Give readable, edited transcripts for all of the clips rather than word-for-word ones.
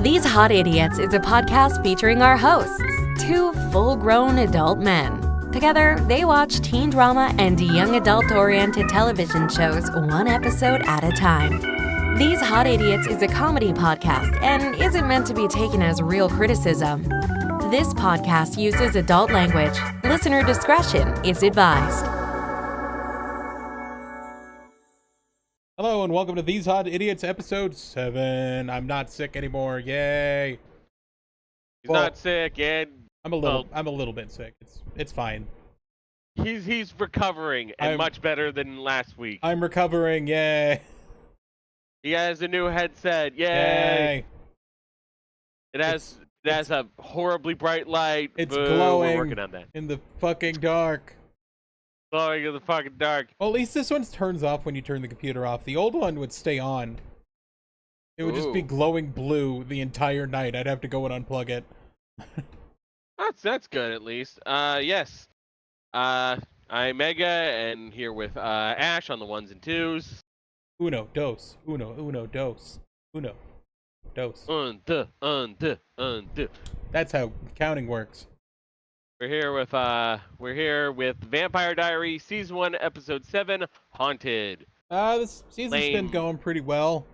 These Hot Idiots is a podcast featuring our hosts, two full-grown adult men. Together, they watch teen drama and young adult-oriented television shows one episode at a time. These Hot Idiots is a comedy podcast and isn't meant to be taken as real criticism. This podcast uses adult language. Listener discretion is advised. Hello and welcome to These Hot Idiots episode 7. I'm not sick anymore. Yay. He's not sick, and I'm a little bit sick. It's fine. He's recovering and much better than last week. I'm recovering. Yay. He has a new headset. Yay. Yay. It has a horribly bright light. It's Boo, glowing we're working on that. in the fucking dark. Glowing in the fucking dark. Well, at least this one turns off when you turn the computer off. The old one would stay on. It would just be glowing blue the entire night. I'd have to go and unplug it. That's good at least. Yes. I'm Mega and here with Ash on the ones and twos. Uno, dos. Uno, dos. Uno, dos. Un. That's how counting works. We're here with Vampire Diaries Season 1 Episode 7 Haunted. This season's been going pretty well.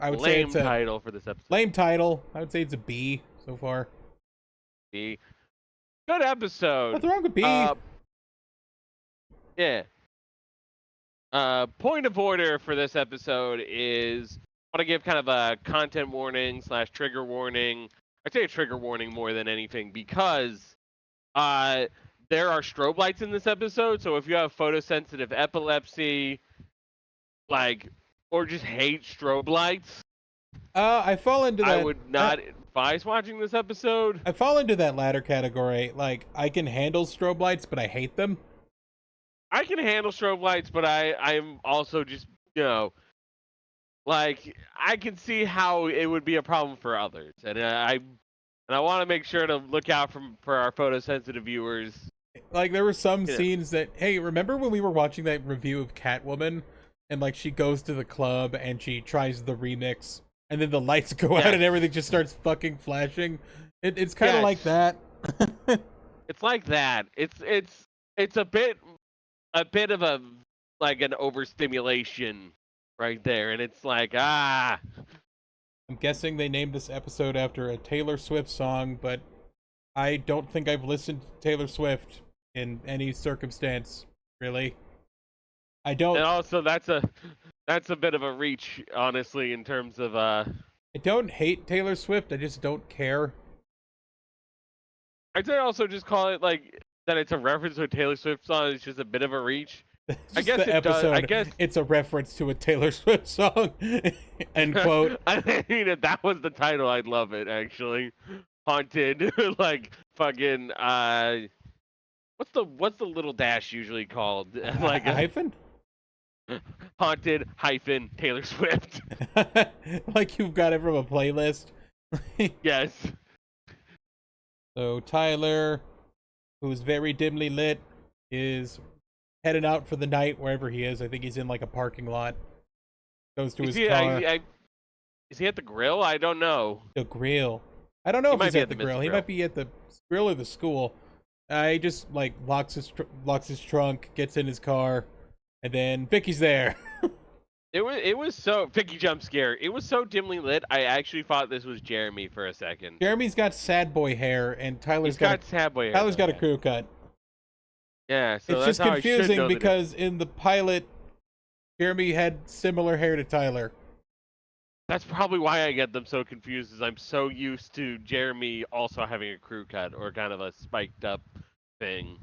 I would say it's a title for this episode. Lame title. I would say it's a B so far. B. Good episode. What's wrong with B? Yeah. Point of order for this episode is I want to give kind of a content warning / trigger warning. I'd say a trigger warning more than anything because there are strobe lights in this episode, so if you have photosensitive epilepsy, or just hate strobe lights, I fall into that. I would not advise watching this episode. I fall into that latter category. Like, I can handle strobe lights, but I hate them. I can handle strobe lights, but I'm also just, I can see how it would be a problem for others, and I want to make sure to look out for our photosensitive viewers. Like, there were some scenes that, hey, remember when we were watching that review of Catwoman? And, like, she goes to the club and she tries the remix. And then the lights go out and everything just starts fucking flashing. It's kind of like that. It's like that. It's a bit of an overstimulation right there. And it's like, I'm guessing they named this episode after a Taylor Swift song, but I don't think I've listened to Taylor Swift in any circumstance, really. I don't. And also, that's a bit of a reach, honestly, in terms of I don't hate Taylor Swift. I just don't care. I'd say also just call it that it's a reference to a Taylor Swift song. It's just a bit of a reach. I guess the episode, I guess it's a reference to a Taylor Swift song. End quote. I mean, if that was the title, I'd love it. Actually, Haunted, fucking. What's the little dash usually called? A hyphen. Haunted - Taylor Swift. Like you've got it from a playlist. Yes. So Tyler, who's very dimly lit, is heading out for the night wherever he is. I think he's in like a parking lot. Goes to his car. Is he at the grill? I don't know. The grill. I don't know if he's at the grill. He might be at the grill or the school. He just locks his trunk, gets in his car, and then Vicky's there. It was so Vicky jump scare. It was so dimly lit. I actually thought this was Jeremy for a second. Jeremy's got sad boy hair, and Tyler's got sad boy hair. Tyler's got a crew cut. Yeah, so it's that's just confusing because in the pilot, Jeremy had similar hair to Tyler. That's probably why I get them so confused, is I'm so used to Jeremy also having a crew cut or kind of a spiked up thing.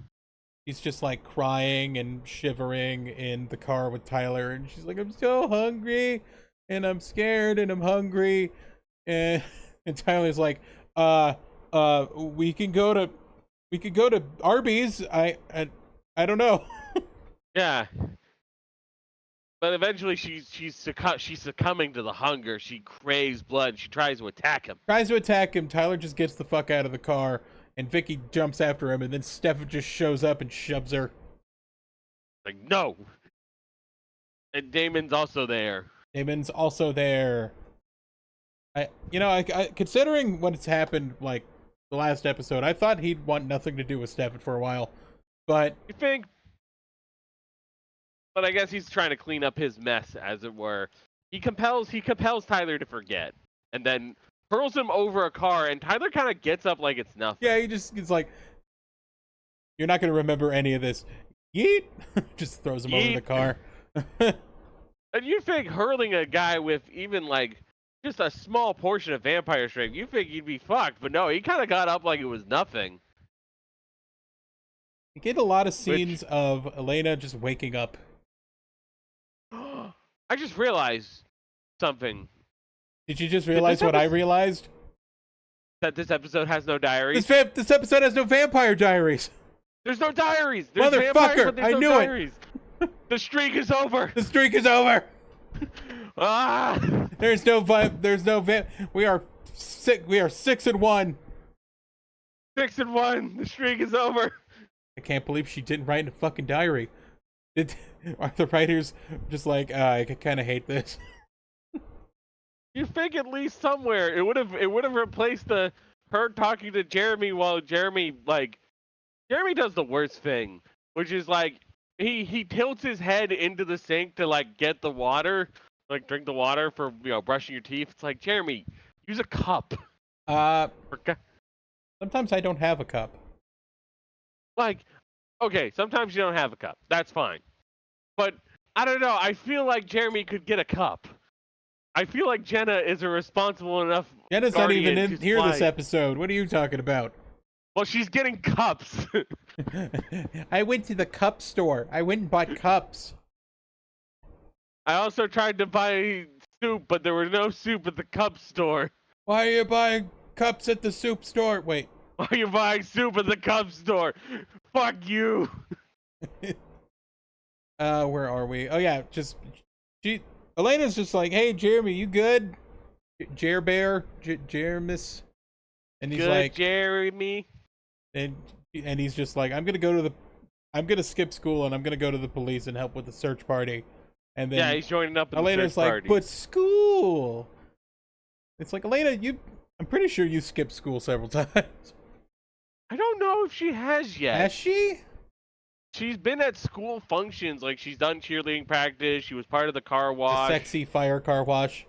He's just crying and shivering in the car with Tyler, and she's like, I'm so hungry, and I'm scared, and I'm hungry, and Tyler's like, we can go to Arby's. I don't know. Yeah. But eventually she's succumbing to the hunger. She craves blood. She tries to attack him. Tyler just gets the fuck out of the car, and Vicky jumps after him, and then Steph just shows up and shoves her. No. And Damon's also there. I considering what's happened, like the last episode, I thought he'd want nothing to do with Stefan for a while, but You think? But I guess he's trying to clean up his mess, as it were. He compels Tyler to forget, and then hurls him over a car, and Tyler kind of gets up like it's nothing. yeah, it's like, you're not gonna remember any of this. Yeet, just throws him over the car. And you think hurling a guy with even like just a small portion of vampire strength, you think he'd be fucked, but no, he kind of got up like it was nothing. You get a lot of scenes of Elena just waking up. I just realized something. Did you just realize what I realized? That this episode has no diaries. This episode has no vampire diaries. There's no diaries. There's Motherfucker, vampires, but there's I no knew diaries. The streak is over. The streak is over. Ah! There's no we are 6-1. 6-1. The streak is over. I can't believe she didn't write in a fucking diary. Are the writers just like, I kind of hate this? You think at least somewhere it would have replaced her talking to Jeremy while Jeremy does the worst thing, which is like he tilts his head into the sink to like get the water, like drink the water for brushing your teeth. It's like, Jeremy, use a cup. Sometimes I don't have a cup. Like, okay, sometimes you don't have a cup. That's fine. But I don't know. I feel like Jeremy could get a cup. I feel like Jenna is a responsible enough. Jenna's not even in here this episode. What are you talking about? Well, she's getting cups. I went to the cup store. I went and bought cups. I also tried to buy soup, but there was no soup at the cup store. Why are you buying cups at the soup store? Wait. Why are you buying soup at the cup store? Fuck you. Where are we? Oh yeah, Elena's just like, hey Jeremy, you good? Jeremis, and he's good, like, Jeremy, and he's just like, I'm gonna skip school and I'm gonna go to the police and help with the search party, and then he's joining up. Elena's like, but school. It's like, Elena, I'm pretty sure you skipped school several times. I don't know if she has yet. Has she? She's been at school functions, like she's done cheerleading practice. She was part of the car wash. The sexy fire car wash.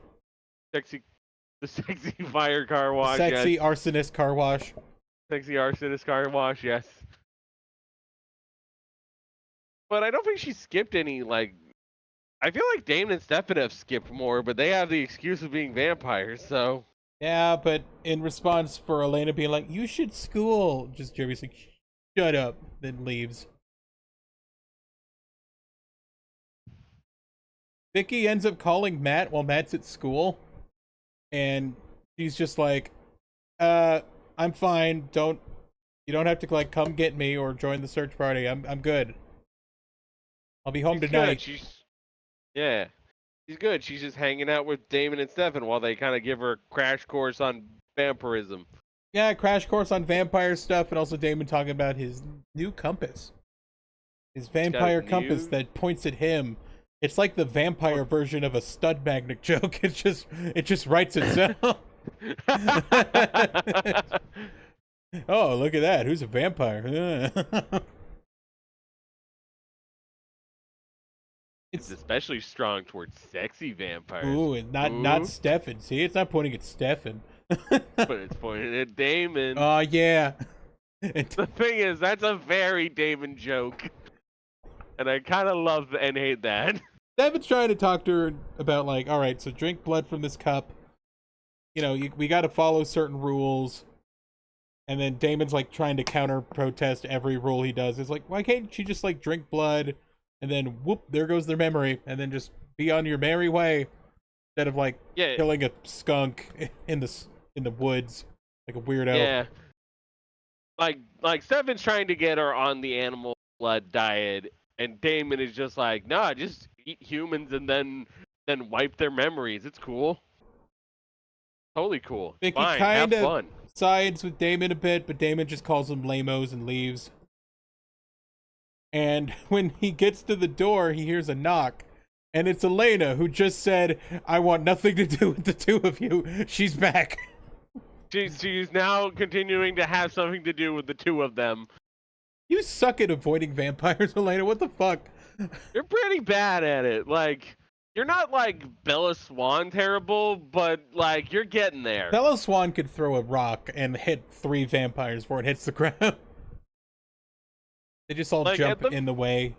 The sexy fire car wash. Sexy yes. arsonist car wash. Sexy arsonist car wash, yes. But I don't think she skipped any, like... I feel like Damon and Stefan have skipped more, but they have the excuse of being vampires, so... Yeah, but in response for Elena being like, you should school, just Jeremy's like, shut up, then leaves. Vicky ends up calling Matt while Matt's at school, and she's just like, I'm fine, you don't have to like come get me or join the search party. I'm good. I'll be home tonight. Good. She's good. She's just hanging out with Damon and Stefan while they kind of give her a crash course on vampirism. Yeah, crash course on vampire stuff, and also Damon talking about his new compass. His vampire compass that points at him. It's like the vampire version of a stud magnet joke. It just writes itself. Oh, look at that. Who's a vampire? It's especially strong towards sexy vampires. Ooh, not Stefan. See, it's not pointing at Stefan. But it's pointing at Damon. Oh, yeah. The thing is, that's a very Damon joke. And I kind of love and hate that. Stefan's trying to talk to her about, like, all right, so drink blood from this cup. We got to follow certain rules. And then Damon's, like, trying to counter-protest every rule he does. It's like, why can't she just, like, drink blood? And then, whoop, there goes their memory. And then just be on your merry way. Instead of, like, killing a skunk in the woods. Like a weirdo. Yeah. Like Stefan's trying to get her on the animal blood diet. And Damon is just like, nah, just eat humans and then wipe their memories. It's cool. Totally cool. Vicky Fine, have fun. Sides with Damon a bit, but Damon just calls them lame-os and leaves. And when he gets to the door, he hears a knock. And it's Elena who just said, I want nothing to do with the two of you. She's back. She's now continuing to have something to do with the two of them. You suck at avoiding vampires, Elena. What the fuck? You're pretty bad at it. Like, you're not like Bella Swan terrible, but like you're getting there. Bella Swan could throw a rock and hit 3 vampires before it hits the ground. They just all Like, jump in the way.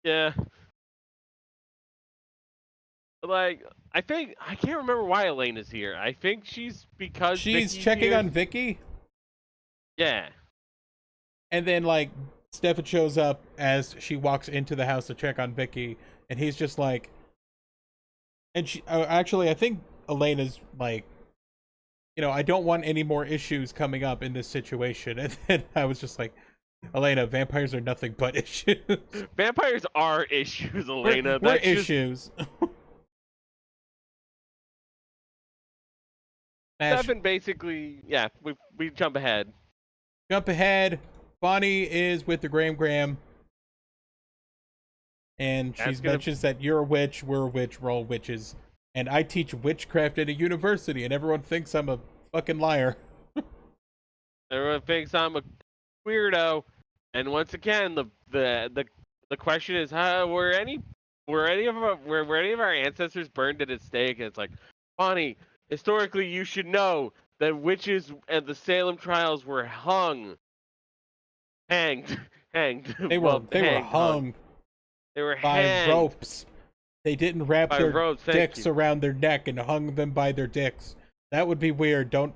Yeah. Like, I can't remember why Elena's here. I think she's because she's Vicky's checking here. on Vicky. Yeah. And then, like, Stefan shows up as she walks into the house to check on Vicky, and he's just like, and she actually, I think Elena's like, you know, I don't want any more issues coming up in this situation. And then I was just like, Elena, vampires are nothing but issues. Vampires are issues, Elena. We're issues. Stefan basically, yeah, we jump ahead. Jump ahead. Bonnie is with the Graham. And she mentions that you're a witch, we're a witch, we're all witches. And I teach witchcraft at a university, and everyone thinks I'm a fucking liar. Everyone thinks I'm a weirdo. And once again, the question is, were any of our ancestors burned at a stake? And it's like, Bonnie, historically, you should know that witches at the Salem trials were hanged. They were hung. They were by hanged. ropes. They didn't wrap By their ropes, dicks around their neck and hung them by their dicks. That would be weird. Don't.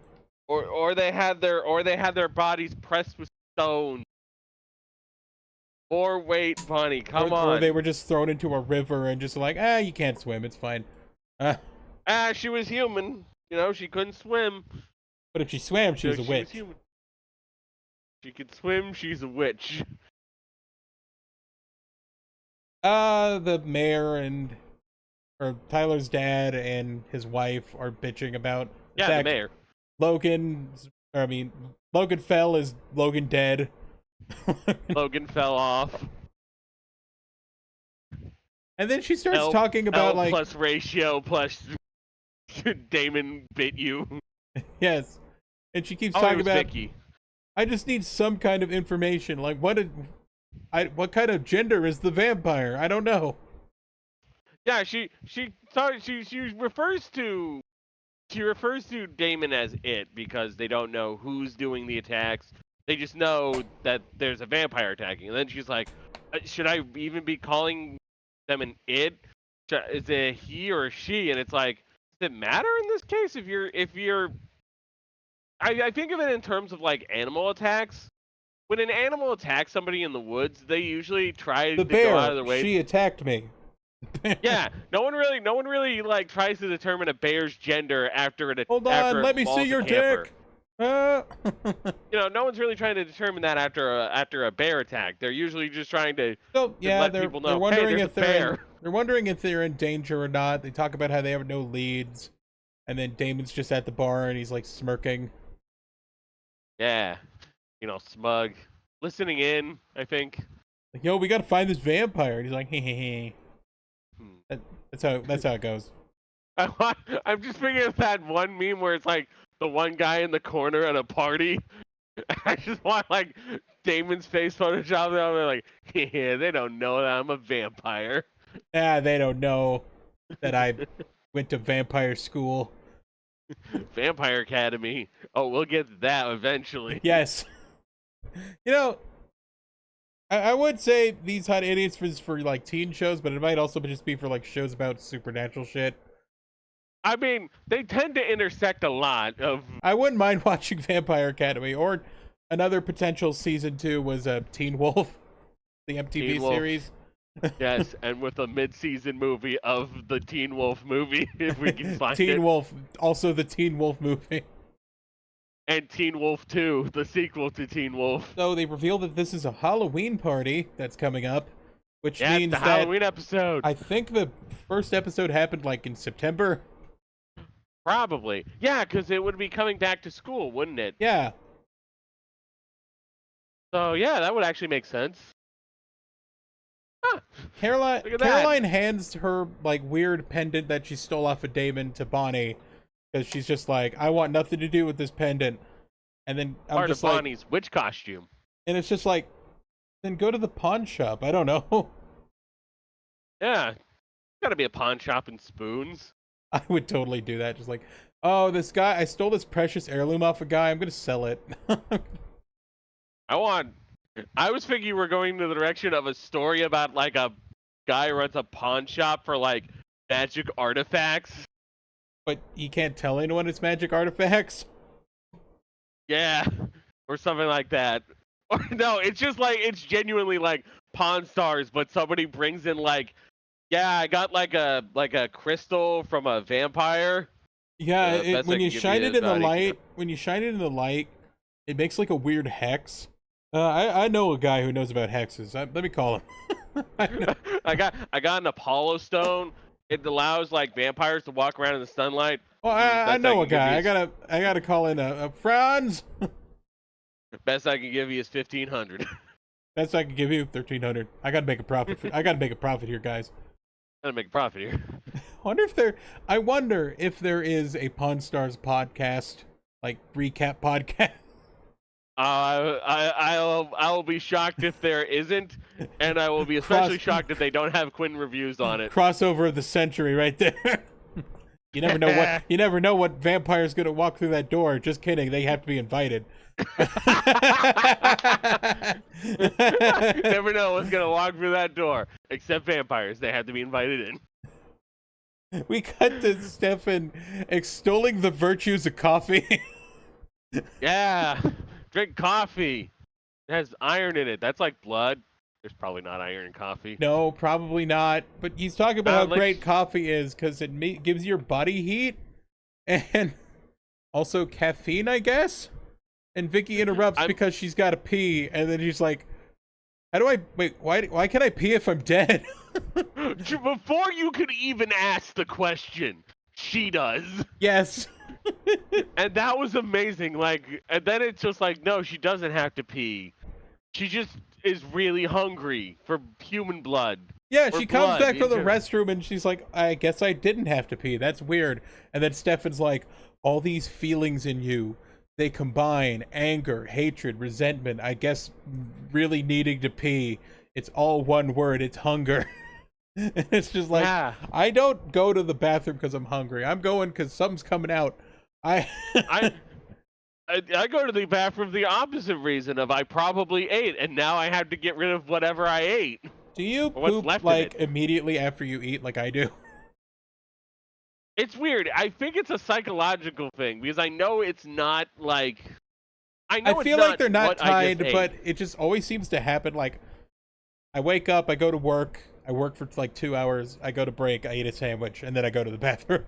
Or they had their bodies pressed with stone. Or wait, Bonnie, come on. Or they were just thrown into a river and just like, you can't swim. It's fine. She was human. You know, she couldn't swim. But if she swam, she was a witch. She could swim. She's a witch. The mayor or Tyler's dad and his wife are bitching about. The mayor. Logan fell. Is Logan dead? Logan fell off. And then she starts talking about L plus ratio plus Damon bit you. Yes. And she keeps talking about Vicky. I just need some kind of information. Like what kind of gender is the vampire? I don't know. Yeah, she refers to Damon as it because they don't know who's doing the attacks. They just know that there's a vampire attacking. And then she's like, should I even be calling them an it? Is it a he or a she? And it's like, does it matter in this case if you're I think of it in terms of like animal attacks. When an animal attacks somebody in the woods, they usually try to go out of their way. She attacked me. Yeah, no one really like tries to determine a bear's gender after an. Hold on, let me see your dick. You know, no one's really trying to determine that after a bear attack. They're usually just trying to let people know. They're wondering hey, if they're wondering if they're in danger or not. They talk about how they have no leads, and then Damon's just at the bar and he's like smirking. Yeah, you know, smug, listening in. I think. Like, yo, we gotta find this vampire. And he's like, hey. That's how it goes. I'm just thinking of that one meme where it's like the one guy in the corner at a party. I just want like Damon's face photoshopped and they're like, yeah, they don't know that I'm a vampire. They don't know that I went to vampire school. Vampire Academy. Oh, we'll get to that eventually. Yes. You know, I would say These Hot Idiots was for like teen shows, but it might also just be for like shows about supernatural shit. I mean, they tend to intersect a lot of. I wouldn't mind watching Vampire Academy, or another potential season 2 was Teen Wolf, the MTV series. Yes, and with a mid-season movie of the Teen Wolf movie, if we can find it. Teen Wolf, also the Teen Wolf movie. And Teen Wolf 2, the sequel to Teen Wolf. So they reveal that this is a Halloween party that's coming up, which means the Halloween episode. I think the first episode happened like in September. Probably. Yeah, because it would be coming back to school, wouldn't it? Yeah. So, yeah, that would actually make sense. Caroline Look at Caroline hands her like weird pendant that she stole off of Damon to Bonnie because she's just like, I want nothing to do with this pendant. And then I'm Part just of like, Bonnie's witch costume. and it's just like, then go to the pawn shop. I don't know. Yeah, gotta be a pawn shop in Spoons. I would totally do that. Just like, oh, this guy, I stole this precious heirloom off a guy. I'm gonna sell it. I was thinking we're going to the direction of a story about like a guy who runs a pawn shop for like magic artifacts. But you can't tell anyone it's magic artifacts. Yeah, or something like that. Or no, it's just like it's genuinely like Pawn Stars, but somebody brings in like, yeah, I got like a crystal from a vampire. Yeah, when you shine it in the light, it makes like a weird hex. I know a guy who knows about hexes. Let me call him. I got an Apollo stone. It allows like vampires to walk around in the sunlight. Well, I know a guy. I gotta call in a Franz. Best I can give you is 1,500. Best I can give you 1,300. I gotta make a profit. I gotta make a profit here, guys. Gotta make a profit here. I wonder if there is a Pawn Stars podcast, like recap podcast. I will be shocked if there isn't, and I will be especially shocked if they don't have Quinn reviews on it. Crossover of the century, right there. You never know what vampire's gonna walk through that door. Just kidding. They have to be invited. Never know what's gonna walk through that door. Except vampires. They have to be invited in. We cut to Stefan extolling the virtues of coffee. Yeah. Drink coffee. It has iron in it. That's like blood. There's probably not iron in coffee. No, probably not. But he's talking about how great coffee is because it gives your body heat and also caffeine, I guess. And Vicky interrupts because she's got to pee, and then she's like, "How do I wait? Why can't I pee if I'm dead?" Before you could even ask the question, she does. Yes. And that was amazing. Like, and then it's just like, no, she doesn't have to pee. She just is really hungry for human blood. Yeah, she comes back from the restroom and she's like, I guess I didn't have to pee. That's weird. And then Stefan's like, all these feelings in you, they combine anger, hatred, resentment, I guess really needing to pee. It's all one word. It's hunger. And it's just like, yeah. I don't go to the bathroom because I'm hungry. I'm going because something's coming out. I go to the bathroom the opposite reason of I probably ate and now I have to get rid of whatever I ate. Do you poop like immediately after you eat like I do? It's weird. I think it's a psychological thing because I know it's not like I feel like they're not tied, but it just always seems to happen. Like I wake up, I go to work, I work for like 2 hours, I go to break, I eat a sandwich, and then I go to the bathroom.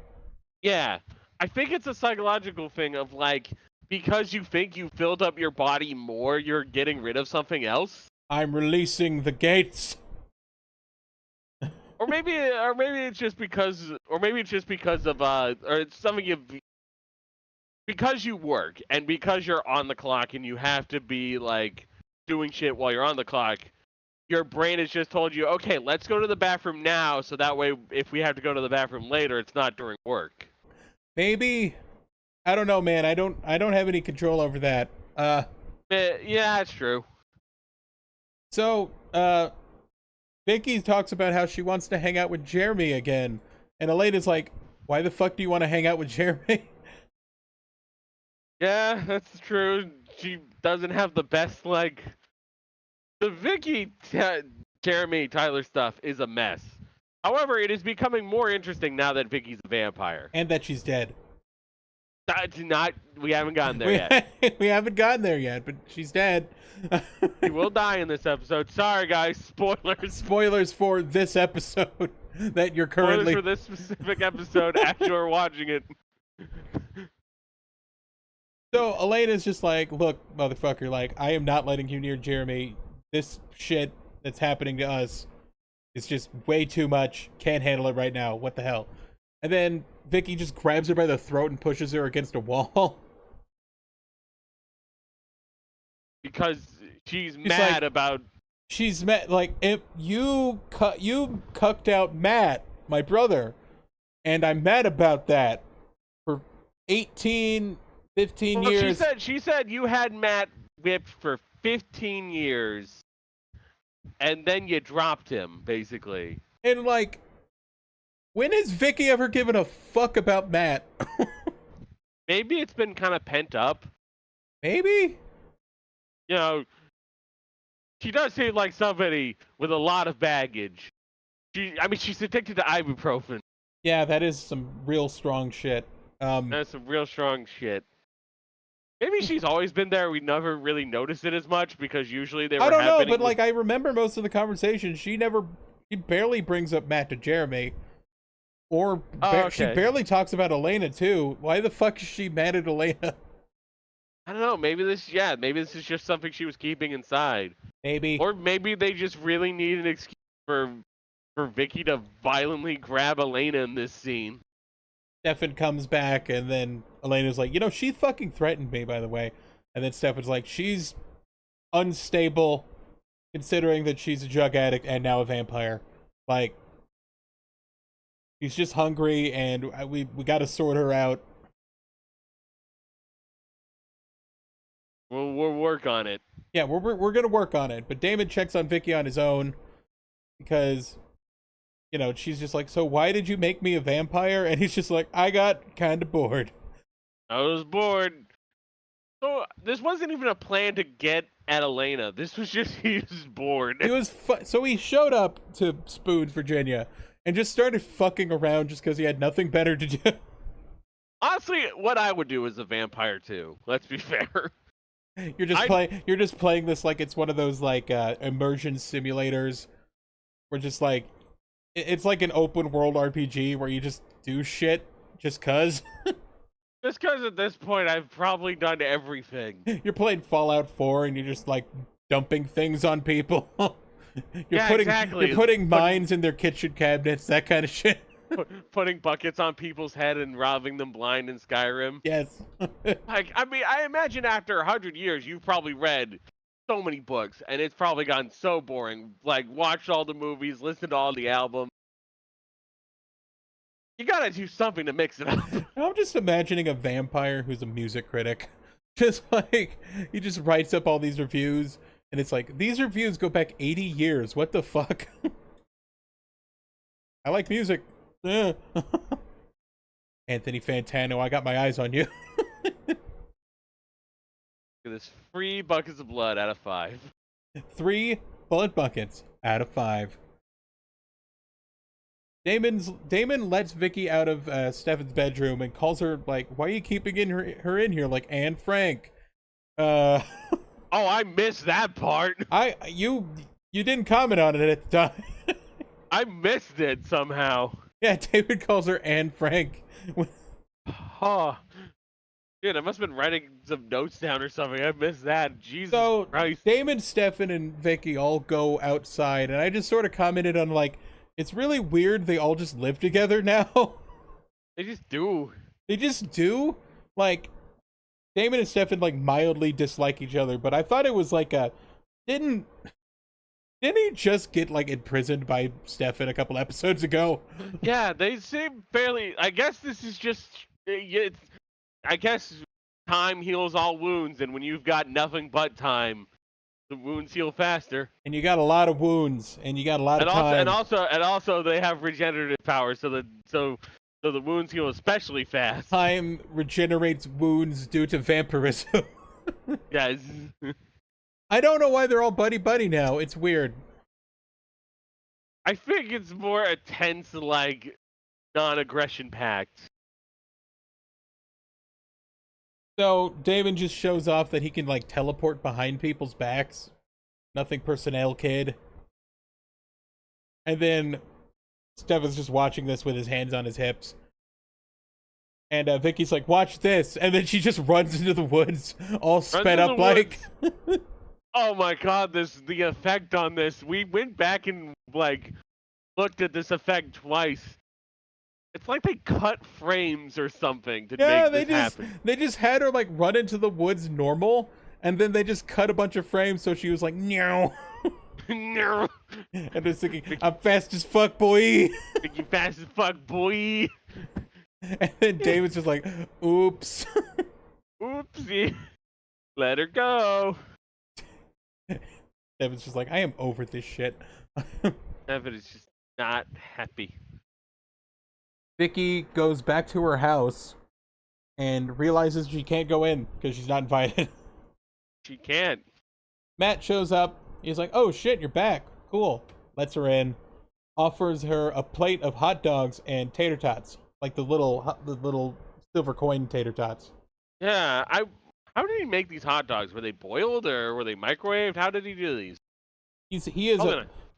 Yeah. I think it's a psychological thing of like because you think you filled up your body more, you're getting rid of something else. I'm releasing the gates. Or maybe it's just because of or it's something because you work and because you're on the clock and you have to be like doing shit while you're on the clock. Your brain has just told you, okay, let's go to the bathroom now, so that way if we have to go to the bathroom later, it's not during work. Maybe. I don't know, man. I don't have any control over that. Yeah, it's true. So, Vicky talks about how she wants to hang out with Jeremy again. And Elena's like, why the fuck do you want to hang out with Jeremy? Yeah, that's true. She doesn't have the best, like... The Vicky, Jeremy, Tyler stuff is a mess. However, it is becoming more interesting now that Vicky's a vampire. And that she's dead. We haven't gotten there yet. We haven't gotten there yet, but she's dead. She will die in this episode. Sorry, guys. Spoilers. Spoilers for this episode that you're currently... Spoilers for this specific episode as you're watching it. So Elena's just like, look, motherfucker, like, I am not letting you near Jeremy. This shit that's happening to us is just way too much. Can't handle it right now. What the hell? And then Vicky just grabs her by the throat and pushes her against a wall. Because she's mad about she's met like if you cucked out Matt, my brother, and I'm mad about that for 15 years. She said you had Matt whipped for 15 years, and then you dropped him, basically. And like, when has Vicky ever given a fuck about Matt? Maybe it's been kind of pent up. Maybe. You know, she does seem like somebody with a lot of baggage. She's addicted to ibuprofen. Yeah, that is some real strong shit. That's some real strong shit. Maybe she's always been there. We never really noticed it as much because usually they were. I don't know, but like I remember most of the conversation. She barely brings up Matt to Jeremy, or she barely talks about Elena too. Why the fuck is she mad at Elena? I don't know. Maybe this is just something she was keeping inside. Maybe. Or maybe they just really need an excuse for Vicky to violently grab Elena in this scene. Stefan comes back, and then Elena's like, she fucking threatened me, by the way. And then Stefan's like, she's unstable, considering that she's a drug addict and now a vampire. Like, she's just hungry, and we gotta sort her out. We'll work on it. Yeah, we're gonna work on it. But Damon checks on Vicky on his own because, she's just like, so why did you make me a vampire? And he's just like, I got kind of bored. I was bored. So this wasn't even a plan to get at Elena. This was just he was bored. So he showed up to Spoons, Virginia, and just started fucking around just because he had nothing better to do. Honestly, what I would do as a vampire too. Let's be fair. You're just playing this like it's one of those like immersion simulators where just like it's like an open world RPG where you just do shit just cuz. Just cuz at this point I've probably done everything. You're playing Fallout 4 and you're just like dumping things on people. Exactly. You're putting mines in their kitchen cabinets, that kind of shit. Putting buckets on people's head and robbing them blind in Skyrim. Yes. I imagine after 100 years, you've probably read so many books, and it's probably gotten so boring. Like, watched all the movies, listened to all the albums. You gotta do something to mix it up. I'm just imagining a vampire who's a music critic. Just like, he just writes up all these reviews, and it's like, these reviews go back 80 years. What the fuck? I like music. Anthony Fantano, I got my eyes on you. This 3 buckets of blood out of 5. 3 bullet buckets out of 5. Damon lets Vicky out of Stefan's bedroom and calls her like, "Why are you keeping her in here?" Like Anne Frank. Oh, I missed that part. You didn't comment on it at the time. I missed it somehow. Yeah, David calls her Anne Frank. Oh, dude, I must have been writing some notes down or something. I missed that. Jesus Christ. Damon, Stefan, and Vicky all go outside, and I just sort of commented on, like, it's really weird they all just live together now. They just do. They just do? Like, Damon and Stefan, like, mildly dislike each other, but I thought it was like Didn't he just get, like, imprisoned by Stefan a couple episodes ago? Yeah, they seem fairly... I guess this is just... I guess time heals all wounds, and when you've got nothing but time, the wounds heal faster. And you got a lot of wounds, and you got a lot of time. And also, they have regenerative powers, so the wounds heal especially fast. Time regenerates wounds due to vampirism. Yes. I don't know why they're all buddy-buddy now. It's weird. I think it's more a tense, like, non-aggression pact. So, Damon just shows off that he can, like, teleport behind people's backs. Nothing personnel, kid. And then Stefan's just watching this with his hands on his hips. And Vicky's like, watch this. And then she just runs into the woods, all sped up like... Oh my god, the effect on this. We went back and, like, looked at this effect twice. It's like they cut frames or something to make this happen. They just had her, like, run into the woods normal, and then they just cut a bunch of frames so she was like, no. No. And they're thinking, I'm fast as fuck, boy. Vicky fast as fuck, boy. And then David's just like, oops. Oopsie. Let her go. David's just like, I am over this shit. Evan is just not happy. Vicky goes back to her house and realizes she can't go in because she's not invited. She can't. Matt shows up. He's like, oh shit, you're back. Cool. Lets her in. Offers her a plate of hot dogs and tater tots. Like the little silver coin tater tots. Yeah, how did he make these hot dogs? Were they boiled or were they microwaved? How did he do these?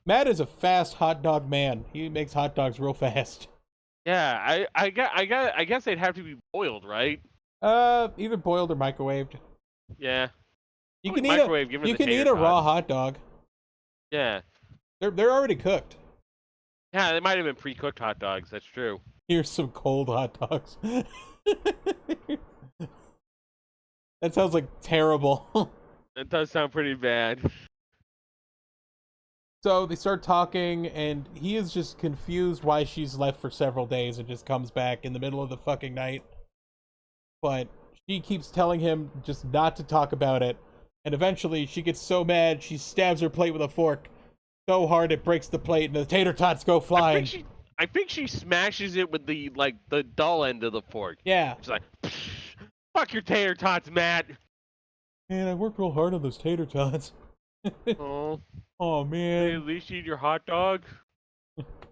Matt is a fast hot dog man. He makes hot dogs real fast. Yeah, I guess they'd have to be boiled, right? Either boiled or microwaved. Yeah. You Probably can microwave, given the eat tater a raw tots. hot dog. Yeah. They're already cooked. Yeah, they might have been pre-cooked hot dogs. That's true. Here's some cold hot dogs. That sounds like terrible. It does sound pretty bad. So they start talking, and he is just confused why she's left for several days and just comes back in the middle of the fucking night. But she keeps telling him just not to talk about it. And eventually she gets so mad, she stabs her plate with a fork so hard it breaks the plate and the tater tots go flying. I think she smashes it with the dull end of the fork. Yeah. She's like, fuck your tater tots, Matt. Man, I worked real hard on those tater tots. Oh. Oh, man. Hey, at least eat your hot dog.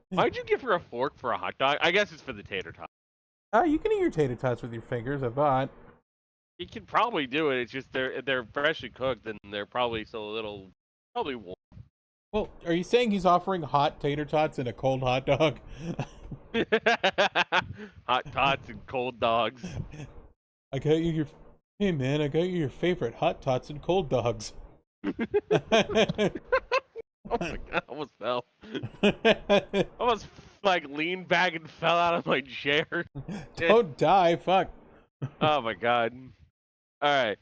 Why'd you give her a fork for a hot dog? I guess it's for the tater tot. You can eat your tater tots with your fingers, I thought. You can probably do it. It's just they're freshly cooked and they're probably still a little warm. Well, are you saying he's offering hot tater tots and a cold hot dog? Hot tots and cold dogs. Hey man, I got you your favorite hot tots and cold dogs. Oh my god, I almost fell. I almost leaned back and fell out of my chair. Don't die, fuck. Oh my god. Alright.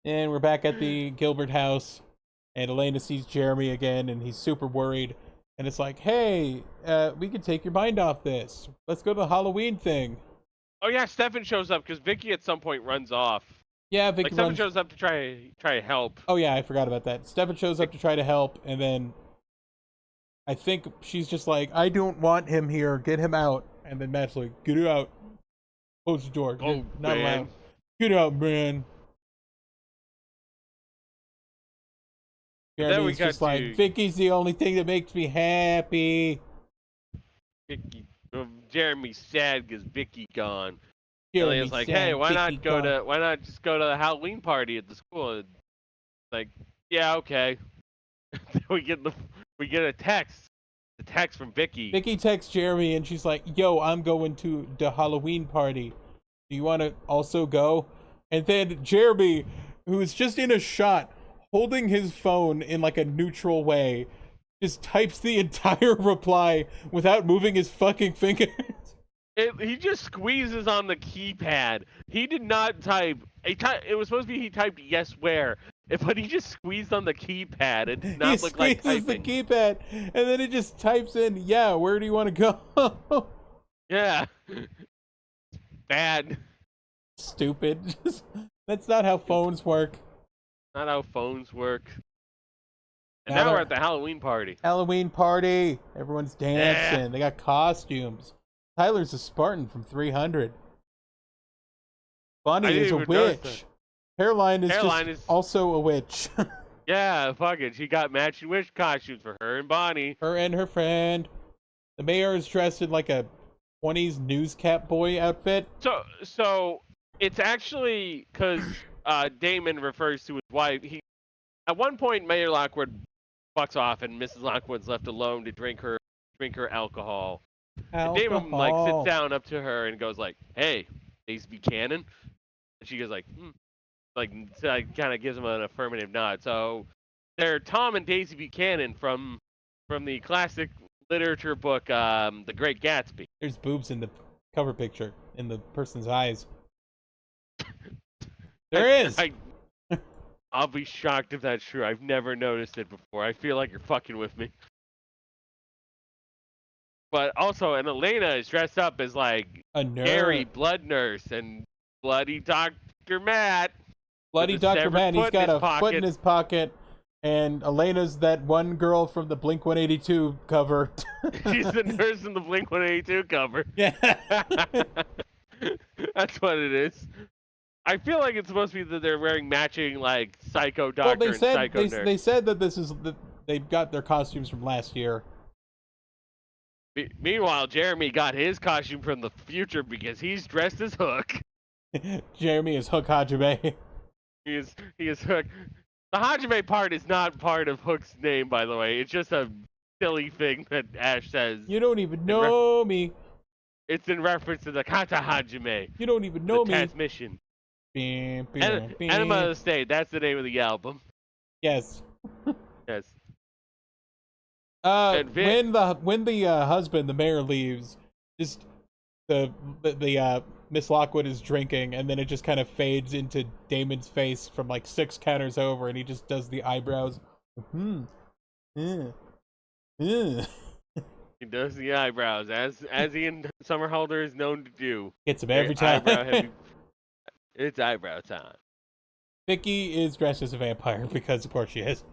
And we're back at the Gilbert house, and Elena sees Jeremy again, and he's super worried. And it's like, hey, we can take your mind off this. Let's go to the Halloween thing. Oh yeah, Stefan shows up because Vicky at some point runs off. Yeah, Vicky Stefan shows up to try to help. Oh yeah, I forgot about that. Stefan shows up to try to help, and then I think she's just like, I don't want him here. Get him out. And then Matt's like, get out. Close the door. Oh, not man. allowed. Get out, man. Jeremy's just like, Vicky's the only thing that makes me happy. Vicky, Jeremy's sad because Vicky gone. Jeremy's Elia's like, sad, hey, why not Vicky just go to the Halloween party at the school? And like, yeah, okay. we get a text. The text from Vicky. Vicky texts Jeremy and she's like, yo, I'm going to the Halloween party. Do you want to also go? And then Jeremy, who is just in a shot, holding his phone in like a neutral way, just types the entire reply without moving his fucking fingers. He just squeezes on the keypad. He did not type. It was supposed to be he typed yes where, but he just squeezed on the keypad. It did not look like typing. He squeezes the keypad, and then it just types in, yeah, where do you want to go? Yeah. Bad. Stupid. That's not how phones work. Not how phones work. And now we're at the Halloween party. Halloween party. Everyone's dancing. Yeah. They got costumes. Tyler's a Spartan from 300. Bunny is a witch. Caroline is also a witch. Yeah, fuck it. She got matching witch costumes for her and Bonnie. Her and her friend. The mayor is dressed in like a 20s newscap boy outfit. So it's actually because Damon refers to his wife. At one point, Mayor Lockwood fucks off, and Mrs. Lockwood's left alone to drink her alcohol. And Damon sits down up to her and goes like, "Hey, Daisy Buchanan," and she goes like, kind of gives him an affirmative nod. So they're Tom and Daisy Buchanan from the classic literature book, The Great Gatsby. There's boobs in the cover picture in the person's eyes. There is. I'll be shocked if that's true. I've never noticed it before. I feel like you're fucking with me. But also, and Elena is dressed up as like A Gary, nerd. blood nurse, and bloody Dr. Matt. Bloody with a Dr. severed Man, he's foot got in his a foot in pocket. his pocket. And Elena's that one girl from the Blink-182 cover. She's the nurse in the Blink-182 cover. Yeah. That's what it is. I feel like it's supposed to be that they're wearing matching like Psycho Doctor Well, and Psycho Nurse. they said that this is they've got their costumes from last year. Meanwhile, Jeremy got his costume from the future because he's dressed as Hook. Jeremy is Hook Hajime. He is Hook. The Hajime part is not part of Hook's name, by the way. It's just a silly thing that Ash says. You don't even know me. It's in reference to the Kata Hajime. You don't even know the me. transmission. Enema Enema of the State. That's the name of the album. Yes. Yes. When the husband, the mayor, leaves, just the Miss Lockwood is drinking, and then it just kind of fades into Damon's face from like 6 counters over, and he just does the eyebrows. He does the eyebrows, as Ian Somerhalder is known to do. Gets him every time. It's eyebrow time. Vicky is dressed as a vampire because of course she is.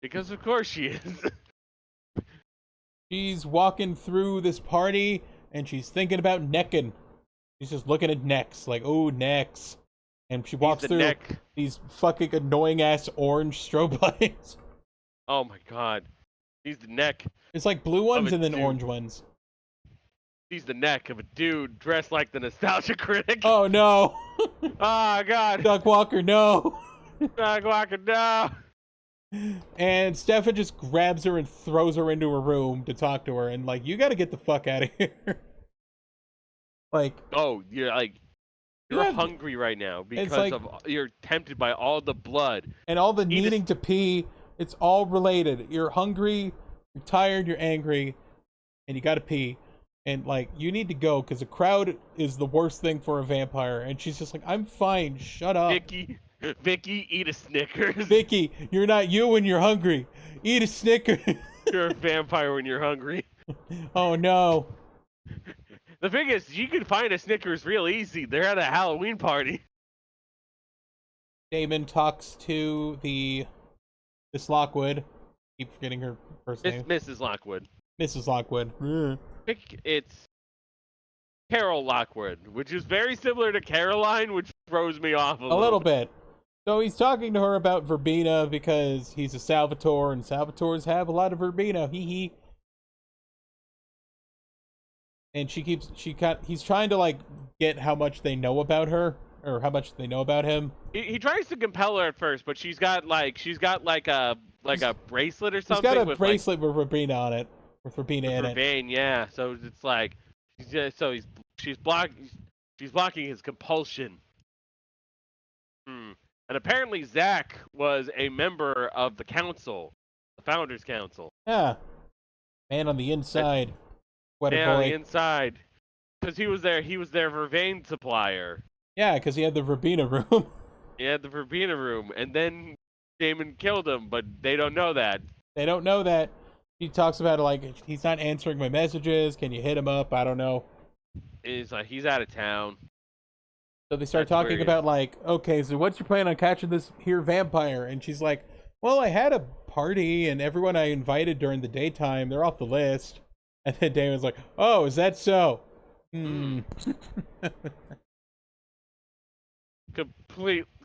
Because of course she is. She's walking through this party, and she's thinking about necking. She's just looking at necks, like, oh, necks. And she walks through these fucking annoying-ass orange strobe lights. Oh, my God. He's the neck. It's like blue ones and then orange ones. He's the neck of a dude dressed like the Nostalgia Critic. Oh, no. Oh, God. Doug Walker, no. Doug Walker, no. And Stefan just grabs her and throws her into her room to talk to her, and, like, you gotta get the fuck out of here. Like, oh, you're hungry right now because you're tempted by all the blood and all the needing to pee. It's all related. You're hungry, you're tired, you're angry, and you gotta pee. And like, you need to go because a crowd is the worst thing for a vampire. And she's just like, I'm fine, shut up. Vicky, eat a Snickers. Vicky, you're not you when you're hungry. Eat a Snickers. You're a vampire when you're hungry. Oh no. The thing is, you can find a Snickers real easy. They're at a Halloween party. Damon talks to Miss Lockwood. Keep forgetting her first name. Mrs. Lockwood. Mrs. Lockwood. It's Carol Lockwood, which is very similar to Caroline, which throws me off a little bit. So he's talking to her about verbena because he's a Salvatore, and Salvatores have a lot of verbena. Hee hee. And he's trying to like get how much they know about her or how much they know about him. He tries to compel her at first, but she's got like a bracelet or something. She's got a bracelet with verbena on it, with verbena in it. Vein, yeah. So it's like she's blocking his compulsion. And apparently Zach was a member of the council, the Founders Council. Yeah, man on the inside. On the inside, because he was their vervain supplier. Yeah, because he had the verbena room. He had the verbena room, and then Damon killed him, but they don't know that. They don't know that. He talks about it like, he's not answering my messages. Can you hit him up? I don't know. He's like, he's out of town. So they start talking about like, okay, so what's your plan on catching this here vampire? And she's like, well, I had a party, and everyone I invited during the daytime, they're off the list. And then Damon's like, oh, is that so?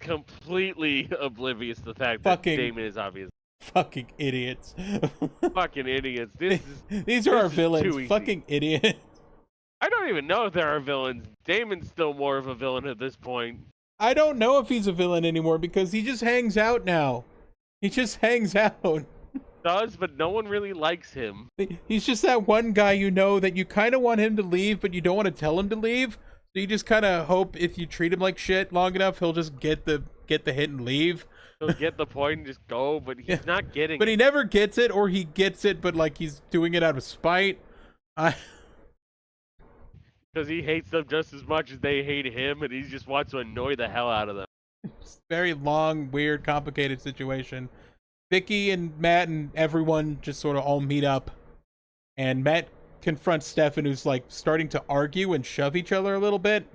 Completely oblivious to the fact that Damon is obvious. Fucking idiots. Fucking idiots. These are our villains. Fucking idiots. I don't even know if there are villains. Damon's still more of a villain at this point. I don't know if he's a villain anymore because he just hangs out now. He just hangs out. Does, but no one really likes him. He's just that one guy you know that you kind of want him to leave, but you don't want to tell him to leave. So you just kind of hope if you treat him like shit long enough, he'll just get the hit and leave. He'll get the point and just go, but he's not getting it. But he never gets it, or he gets it, but like he's doing it out of spite. Because he hates them just as much as they hate him, and he just wants to annoy the hell out of them. It's a very long, weird, complicated situation. Vicky and Matt and everyone just sort of all meet up, and Matt confronts Stefan, who's like starting to argue and shove each other a little bit.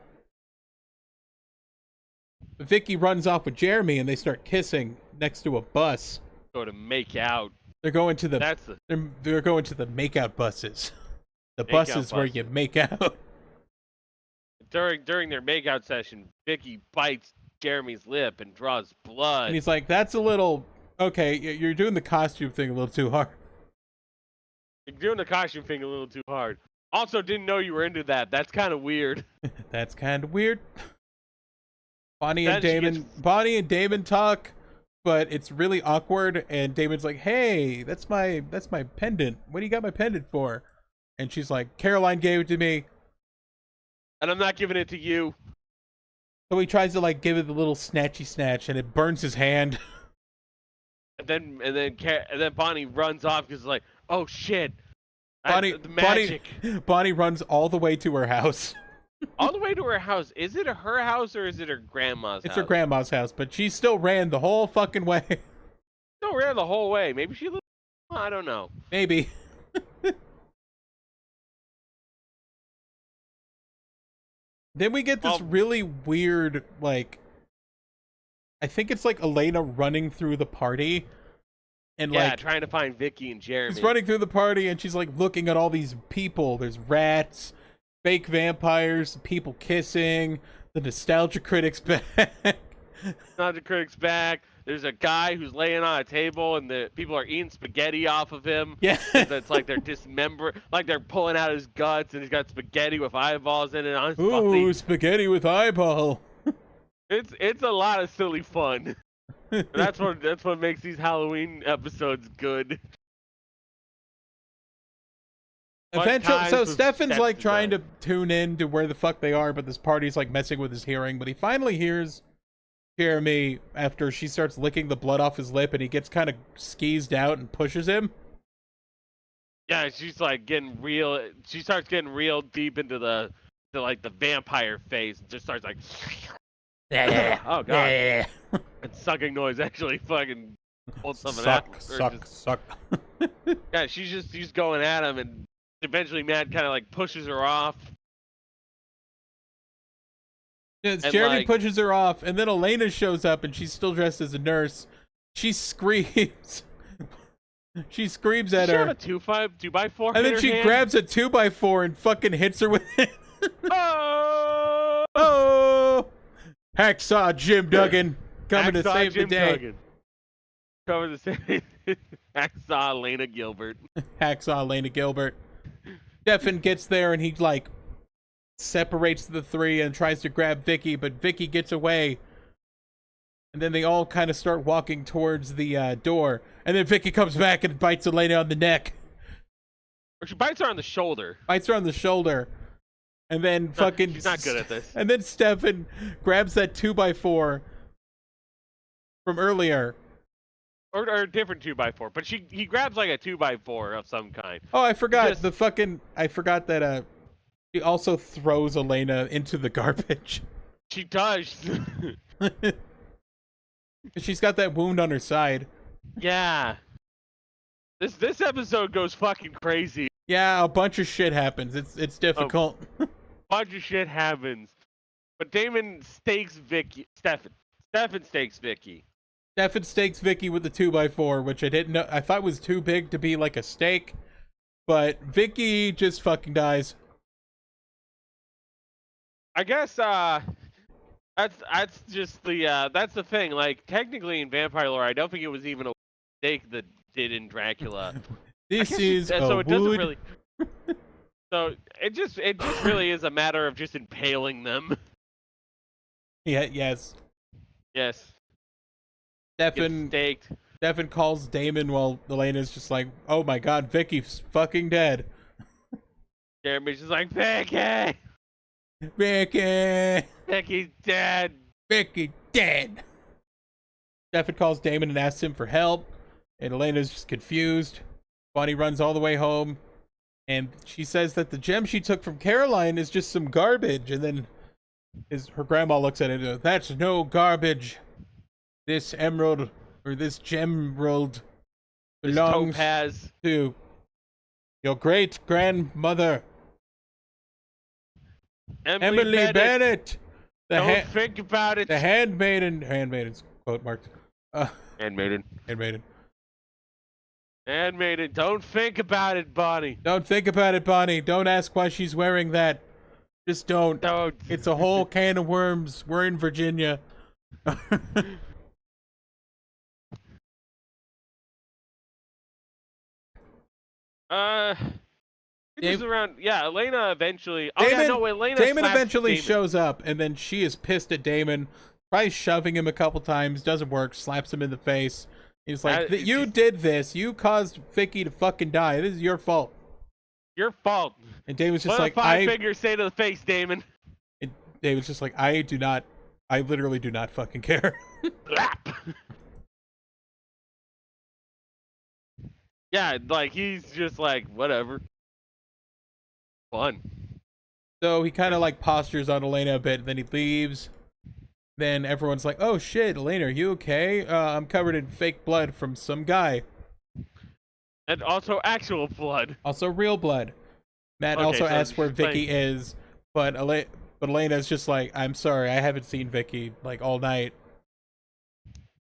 Vicky runs off with Jeremy, and they start kissing next to a bus. Go to make out. They're going to the That's the they're going to the makeout buses. The Makeout buses where buses. you make out. during their makeout session. Vicky bites Jeremy's lip and draws blood. And he's like, "That's a little okay. You're doing the costume thing a little too hard." You're doing the costume thing a little too hard. Also, didn't know you were into that. That's kind of weird. That's kind of weird. Bonnie Then and she Damon. gets- Bonnie and Damon talk, but it's really awkward. And Damon's like, "Hey, that's my pendant. What do you got my pendant for?" And she's like, "Caroline gave it to me." And I'm not giving it to you. So he tries to like give it the little snatchy snatch, and it burns his hand. And then Bonnie runs off because like, oh shit. The Bonnie magic. Bonnie runs all the way to her house. All the way to her house. Is it her house or is it her grandma's It's house? her grandma's house, but she still ran the whole fucking way. No, ran the whole way. Maybe she lived. I don't know. Maybe. Then we get this really weird, like, I think it's like Elena running through the party. And Yeah, like, trying to find Vicky and Jeremy. she's running through the party and she's like looking at all these people. There's rats, fake vampires, people kissing, the nostalgia critics back. Not the critic's back. There's a guy who's laying on a table and the people are eating spaghetti off of him. Yeah. It's like they're like they're pulling out his guts and he's got spaghetti with eyeballs in it on his body. Ooh, spaghetti with eyeball. It's a lot of silly fun. That's what makes these Halloween episodes good. Fun Eventually, times so with Stefan's like Stefan. trying to tune in to where the fuck they are, but this party's like messing with his hearing. But he finally hears Jeremy after she starts licking the blood off his lip, and he gets kind of skeezed out and pushes him. Yeah, she's like getting real. She starts getting real deep into the vampire phase and just starts like. Oh god. And sucking noise actually fucking pulled something out. Suck. Yeah, she's going at him, and eventually Matt kind of like pushes her off. Yes, And, Jeremy like- pushes her off, and then Elena shows up, and she's still dressed as a nurse. She screams. She screams at Does she have her, a 2x4 and in then her she hand? grabs a 2x4 and fucking hits her with it. Oh! Oh! Hacksaw Jim Duggan coming to Hacksaw save Jim the day. Duggan. Coming to save Hacksaw Elena Gilbert. Hacksaw Elena Gilbert. Stefan gets there and he like separates the three and tries to grab Vicky, but Vicky gets away. And then they all kind of start walking towards the door. And then Vicky comes back and bites Elena on the neck. Or she bites her on the shoulder. Bites her on the shoulder. And then fucking... She's not good at this. And then Stefan grabs that 2x4 from earlier. Or a different 2x4. But he grabs like a 2x4 of some kind. Oh, I forgot. Just- I forgot that he also throws Elena into the garbage. She does. She's got that wound on her side. Yeah. This episode goes fucking crazy. Yeah, a bunch of shit happens. It's difficult. Bunch of shit happens. But Damon stakes Vicky. Stefan stakes Vicky. Stefan stakes Vicky with the 2x4, which I didn't know. I thought was too big to be like a stake. But Vicky just fucking dies. I guess that's just that's the thing. Like technically in vampire lore, I don't think it was even a stake that did in Dracula. This I guess is so a it doesn't wood. really. So it just really is a matter of just impaling them. Yeah, yes. Yes. Get staked. Stefan calls Damon while Elena's just like, "Oh my god, Vicky's fucking dead." Jeremy's just like Vicky. Vicky! Vicky's dead. Vicky dead! Stefan calls Damon and asks him for help, and Elena's just confused. Bonnie runs all the way home, and she says that the gem she took from Caroline is just some garbage, and then her grandma looks at it and goes, "That's no garbage. This emerald or this gemerald This belongs topaz. to your great grandmother, Emily Bennett. Don't think about it. The handmaiden's quote marked. Handmaiden. Handmaiden. Don't think about it, Bonnie. Don't think about it, Bonnie. Don't ask why she's wearing that. Just don't. Don't. It's a whole can of worms. We're in Virginia. Just around. Yeah, Elena eventually. Damon eventually shows up, and then she is pissed at Damon. Tries shoving him a couple times, doesn't work. Slaps him in the face. He's like, "You did this. You caused Vicky to fucking die. This is your fault." Your fault. And Damon's just like, "Five fingers say to the face, Damon." And Damon's just like, I literally do not fucking care. Yeah, like he's just like, whatever. Fun. So he kind of like postures on Elena a bit, and then he leaves. Then everyone's like, "Oh shit, Elena, are you okay? I'm covered in fake blood from some guy." And also actual blood. Also real blood. Matt also asks where Vicky is, but Elena's just like, "I'm sorry, I haven't seen Vicky like all night."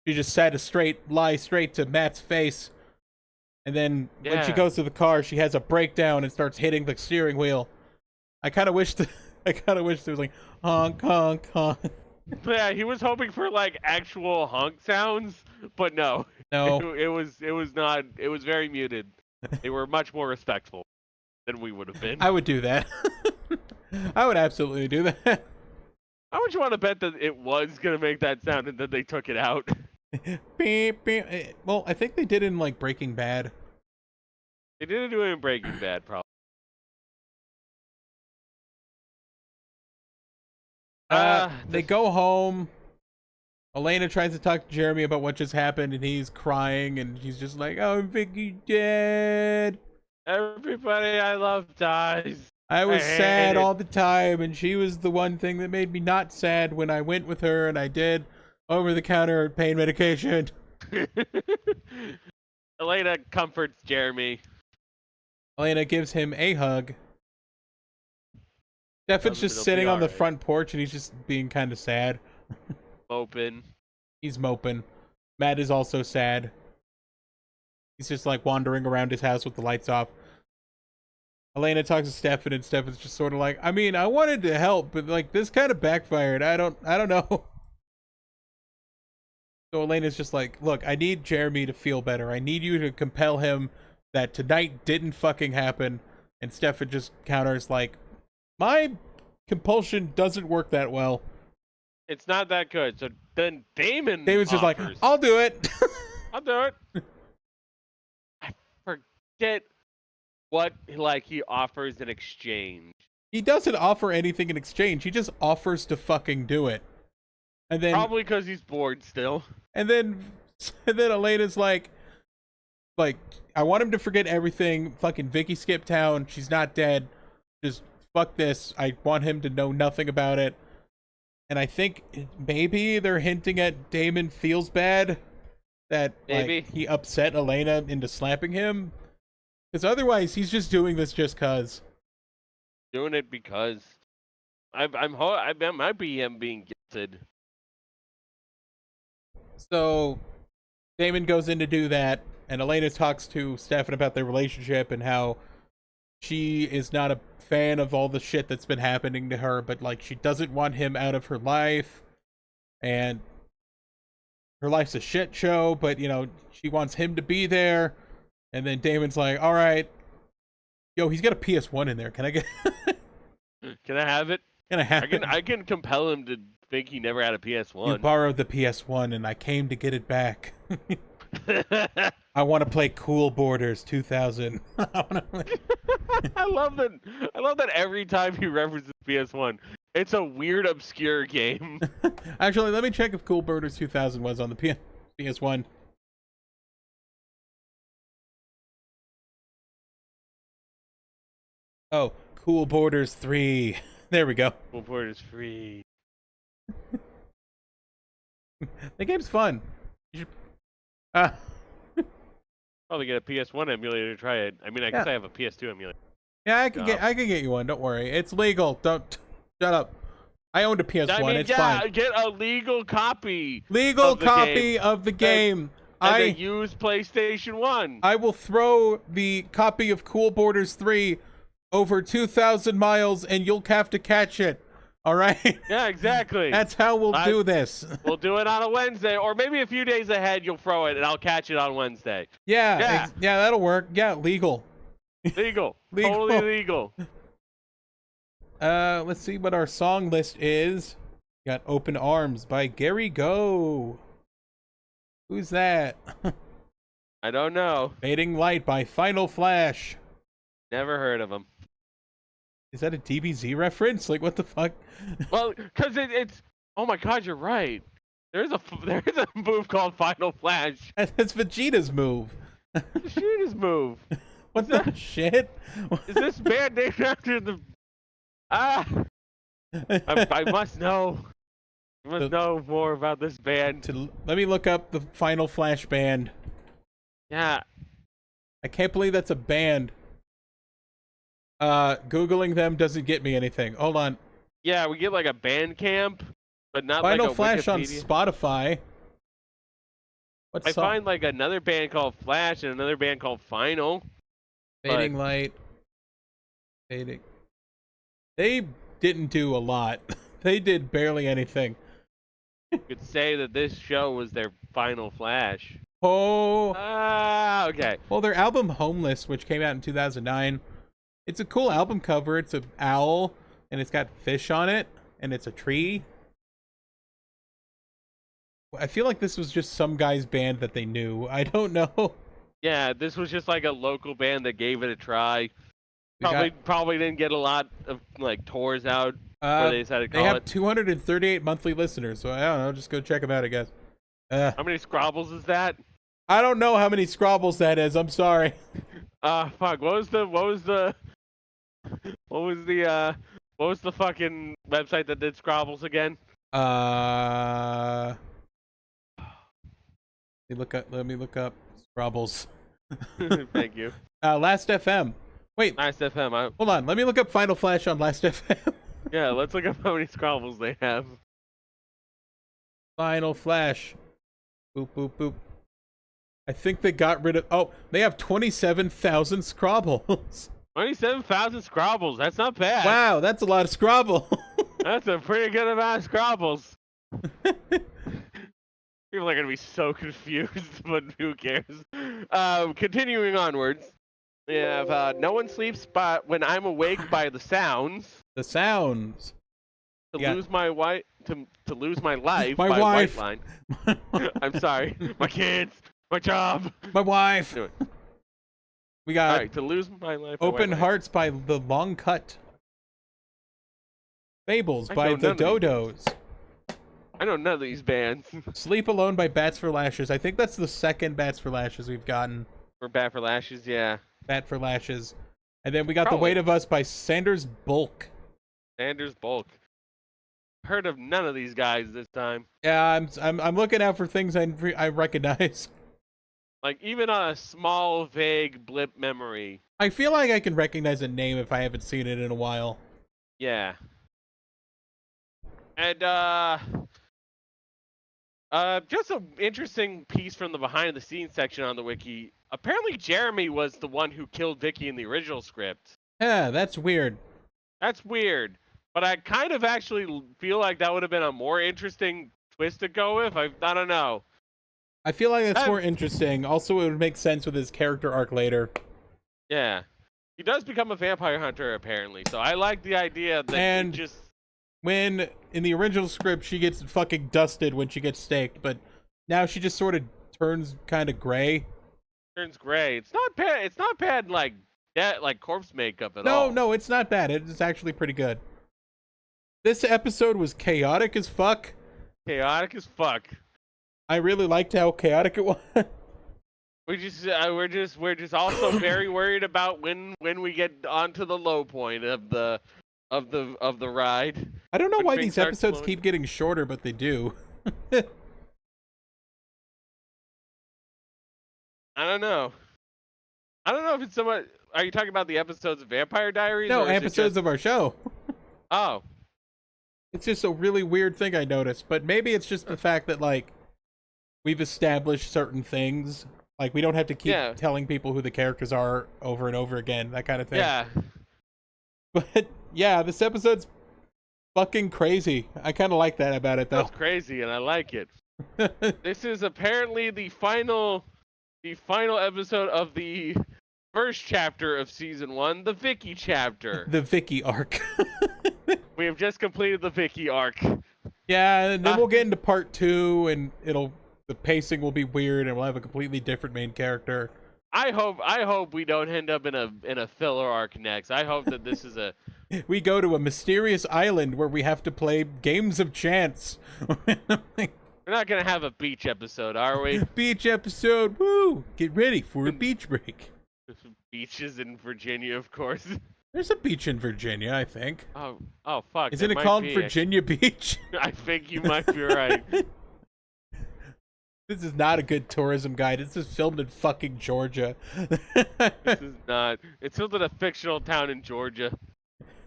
She just said a lie straight to Matt's face. And then when she goes to the car, she has a breakdown and starts hitting the steering wheel. I kind of wish there was like honk honk honk. Yeah, he was hoping for like actual honk sounds, but no. It was not. It was very muted. They were much more respectful than we would have been. I would do that. I would absolutely do that. How much you want to bet that it was gonna make that sound and then they took it out? Beep, beep. Well, I think they did in like Breaking Bad. They didn't do it in Breaking Bad, probably. They go home. Elena tries to talk to Jeremy about what just happened, and he's crying, and he's just like, "Oh, Vicky's dead. Everybody I love dies. I was sad all the time, and she was the one thing that made me not sad when I went with her, and I did over-the-counter pain medication." Elena comforts Jeremy. Elena gives him a hug. Stefan's just sitting on the front porch, and he's just being kind of sad. Moping. He's moping. Matt is also sad. He's just like wandering around his house with the lights off. Elena talks to Stefan, and Stefan's just sort of like, "I mean, I wanted to help, but like this kind of backfired. I don't know." So Elena's just like, "Look, I need Jeremy to feel better. I need you to compel him that tonight didn't fucking happen." And Stefan just counters like, "My compulsion doesn't work that well. It's not that good." So then Damon's just like, "I'll do it." I'll do it. I forget what like he offers in exchange. He doesn't offer anything in exchange. He just offers to fucking do it. And then probably because he's bored still. And then Elena's like, "I want him to forget everything. Fucking Vicky skipped town. She's not dead. Just fuck this. I want him to know nothing about it." And I think maybe they're hinting at Damon feels bad that like, he upset Elena into slapping him. Because otherwise, he's just doing this just cause. Doing it because I might be him being guilted. So Damon goes in to do that, and Elena talks to Stefan about their relationship and how she is not a fan of all the shit that's been happening to her, but like she doesn't want him out of her life, and her life's a shit show, but you know, she wants him to be there. And then Damon's like, "All right, yo, he's got a PS1 in there. Can I get Can I have it? Can I have it? I can compel him to think he never had a PS1. You borrowed the PS1 and I came to get it back." I want to play Cool Borders 2000. I love that every time he references PS1, it's a weird, obscure game. Actually, let me check if Cool Borders 2000 was on the PS1. Oh, Cool Borders 3. There we go. Cool Borders 3. The game's fun. You should... Uh, Probably get a PS1 emulator to try it. I mean, I guess I have a PS2 emulator. yeah, I can get you one. Don't worry. It's legal. Don't shut up. I owned a PS1. I mean, it's yeah, fine. get a legal copy. Legal copy of the game. And a used PlayStation 1. I will throw the copy of Cool Borders 3 over 2,000 miles, and you'll have to catch it. All right? Yeah, exactly. That's how we'll do this. We'll do it on a Wednesday, or maybe a few days ahead you'll throw it, and I'll catch it on Wednesday. Yeah, that'll work. Yeah, legal. Legal. Legal. Totally legal. Let's see what our song list is. Got Open Arms by Gary Go. Who's that? I don't know. Fading Light by Final Flash. Never heard of him. Is that a DBZ reference? Like, what the fuck? Well, because it's... Oh my god, you're right. There's a move called Final Flash. That's Vegeta's move. Vegeta's move. What the shit? Is this band named after the... I must know. I must know more about this band. Let me look up the Final Flash band. Yeah. I can't believe that's a band. Googling them doesn't get me anything. Hold on. Yeah, we get like a band camp, but not Final like a Flash Wikipedia. on Spotify. I find like another band called Flash and another band called Final. Fading Light. Fading. They didn't do a lot. They did barely anything. You could say that this show was their Final Flash. Oh. Okay. Well, their album Homeless, which came out in 2009, it's a cool album cover. It's an owl, and it's got fish on it, and it's a tree. I feel like this was just some guy's band that they knew. I don't know. Yeah, this was just like a local band that gave it a try. Probably didn't get a lot of like tours out. Where they decided to call they have 238 monthly listeners, so I don't know. Just go check them out, I guess. How many Scrabbles is that? I don't know how many Scrabbles that is. I'm sorry. Fuck. What was the fucking website that did Scrabbles again? Let me look up Scrabbles. Thank you. Last FM. Wait. Last FM. Hold on. Let me look up Final Flash on Last FM. Yeah, let's look up how many Scrabbles they have. Final Flash. Boop, boop, boop. I think they got rid of... Oh, they have 27,000 Scrabbles. 27,000 Scrabbles. That's not bad. Wow, that's a lot of Scrabble. That's a pretty good amount of Scrabbles. People are going to be so confused, but who cares? Continuing onwards. We have No One Sleeps When I'm Awake by The Sounds. The Sounds. Lose My Wife, to Lose My Life My by wife. White Line. I'm sorry. My kids. My job. My wife. Do it. We got All right, To Lose My Life by Open White Hearts by The Long Cut. Fables by The Dodos. I know none of these bands. Sleep Alone by Bats for Lashes. I think that's the second Bats for Lashes we've gotten. For Bat for Lashes, yeah. Bat for Lashes. And then we got The Weight of Us by Sanders Bulk. Sanders Bulk. Heard of none of these guys this time. Yeah, I'm looking out for things I recognize. Like even on a small, vague blip memory. I feel like I can recognize a name if I haven't seen it in a while. Yeah. And just an interesting piece from the behind the scenes section on the wiki. Apparently Jeremy was the one who killed Vicky in the original script. Yeah, that's weird. That's weird. But I kind of actually feel like that would have been a more interesting twist to go with. I don't know. I feel like that's more interesting. Also, it would make sense with his character arc later. Yeah. He does become a vampire hunter, apparently. So I like the idea that he just... When, in the original script, she gets fucking dusted when she gets staked, but now she just sort of turns kind of gray. Turns gray. It's not bad. It's not bad, like corpse makeup at all. No, it's not bad. It's actually pretty good. This episode was chaotic as fuck. Chaotic as fuck. I really liked how chaotic it was. We're just also very worried about when we get onto the low point of the ride. I don't know When why things these start episodes slowing- keep getting shorter, but they do. I don't know. I don't know if it's somewhat. Are you talking about the episodes of Vampire Diaries? No, or is it episodes just... of our show. Oh, It's just a really weird thing I noticed, but maybe it's just the fact that like we've established certain things. Like we don't have to keep telling people who the characters are over and over again, that kind of thing. yeah. But yeah, this episode's fucking crazy. I kind of like that about it, though. That's crazy, and I like it. This is apparently the final episode of the first chapter of season 1, the Vicky chapter. The Vicky arc. We have just completed the Vicky arc. Yeah, and then we'll get into part 2, and the pacing will be weird, and we'll have a completely different main character. I hope we don't end up in a filler arc next. I hope that this is a We go to a mysterious island where we have to play games of chance. We're not gonna have a beach episode, are we? Beach episode, woo! Get ready for a beach break. Beaches in Virginia, of course. There's a beach in Virginia, I think. Oh fuck. Isn't it called Virginia Beach? I think you might be right. This is not a good tourism guide. This is filmed in fucking Georgia. This is not. It's filmed in a fictional town in Georgia.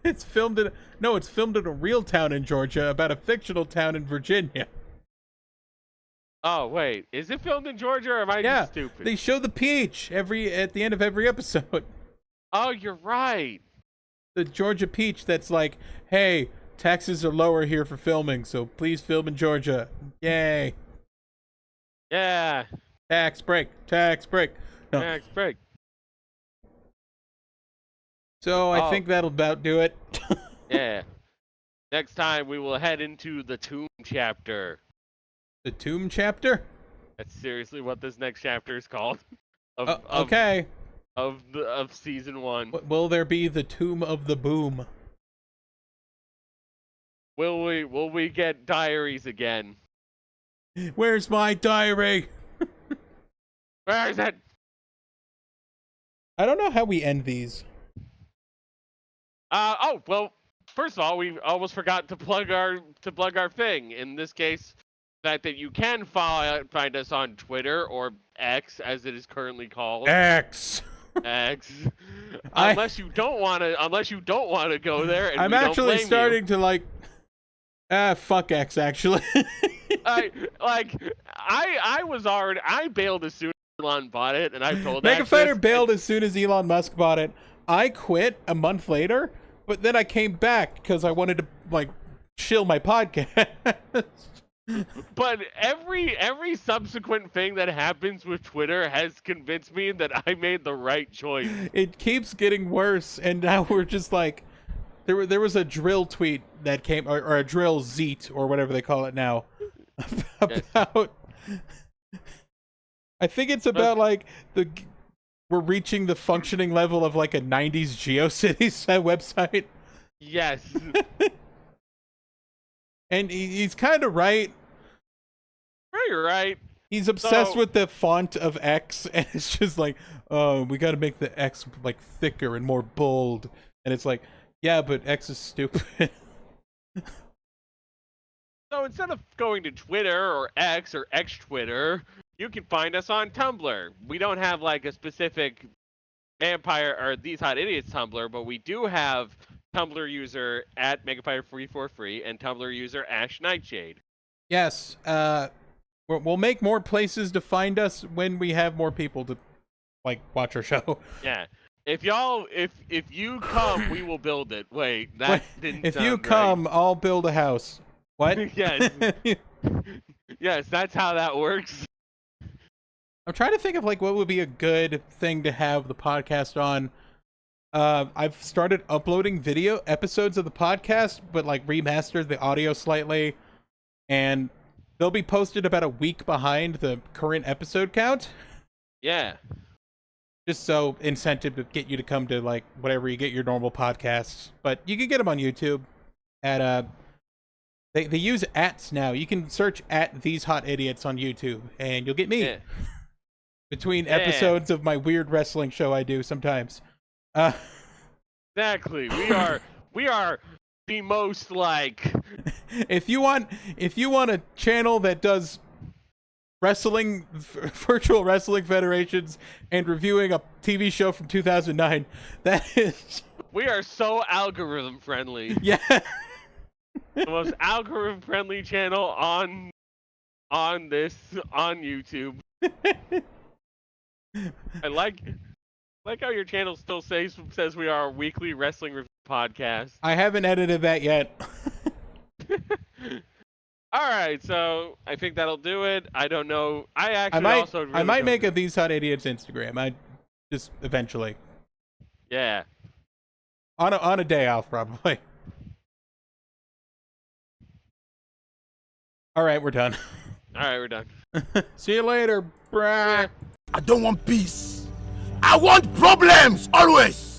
It's filmed in a real town in Georgia about a fictional town in Virginia. Oh wait, is it filmed in Georgia or am I just stupid? They show the peach at the end of every episode. Oh, you're right. The Georgia peach that's like, hey, taxes are lower here for filming, so please film in Georgia. Yay. Yeah. Tax break. No. Tax break. So I think that'll about do it. Yeah. Next time we will head into the tomb chapter. The tomb chapter? That's seriously what this next chapter is called. Okay. Of season 1. Will there be the tomb of the boom? Will we get diaries again? Where's my diary? Where is it? I don't know how we end these. Well, first of all, we almost forgot to plug our thing. In this case, the fact that you can find us on Twitter or X, as it is currently called. X. Unless you don't want to go there. And I'm actually starting to like. Fuck X, actually. I bailed as soon as Elon bought it, and I told Megafighter bailed as soon as Elon Musk bought it. I quit a month later, but then I came back because I wanted to like chill my podcast. But every subsequent thing that happens with Twitter has convinced me that I made the right choice. It keeps getting worse, and now we're just like, there was a drill tweet that came, or a drill zeet, or whatever they call it now, about. I think it's about like we're reaching the functioning level of like a 90s GeoCities website. Yes. And he's kind of right. Very right. He's obsessed with the font of X, and it's just like, oh, we got to make the X like thicker and more bold. And it's like, yeah, but X is stupid. So instead of going to Twitter or X Twitter, you can find us on Tumblr. We don't have like a specific vampire or These Hot Idiots Tumblr, but we do have Tumblr user at Megafighter343 and Tumblr user Ash Nightshade. Yes. We'll make more places to find us when we have more people to like watch our show. Yeah. If you come, we will build it. Wait, that didn't If sound you right. come, I'll build a house. What? Yes. Yes, that's how that works. I'm trying to think of like what would be a good thing to have the podcast on. I've started uploading video episodes of the podcast, but like remastered the audio slightly, and they'll be posted about a week behind the current episode count. Yeah. Just so incentive to get you to come to like whatever you get your normal podcasts. But you can get them on YouTube at they use @s now. You can search at These Hot Idiots on YouTube and you'll get me. Yeah. Between episodes of my weird wrestling show I do sometimes. Exactly. We are the most like. If you want a channel that does wrestling, virtual wrestling federations, and reviewing a TV show from 2009, that is. We are so algorithm friendly. Yeah. The most algorithm friendly channel on YouTube. I like how your channel still says we are a weekly wrestling review podcast. I haven't edited that yet. All right, so I think that'll do it. I don't know. I might make a These Hot Idiots Instagram. I just eventually. Yeah. On a day off, probably. All right, we're done. All right, we're done. See you later, brah. I don't want peace. I want problems always.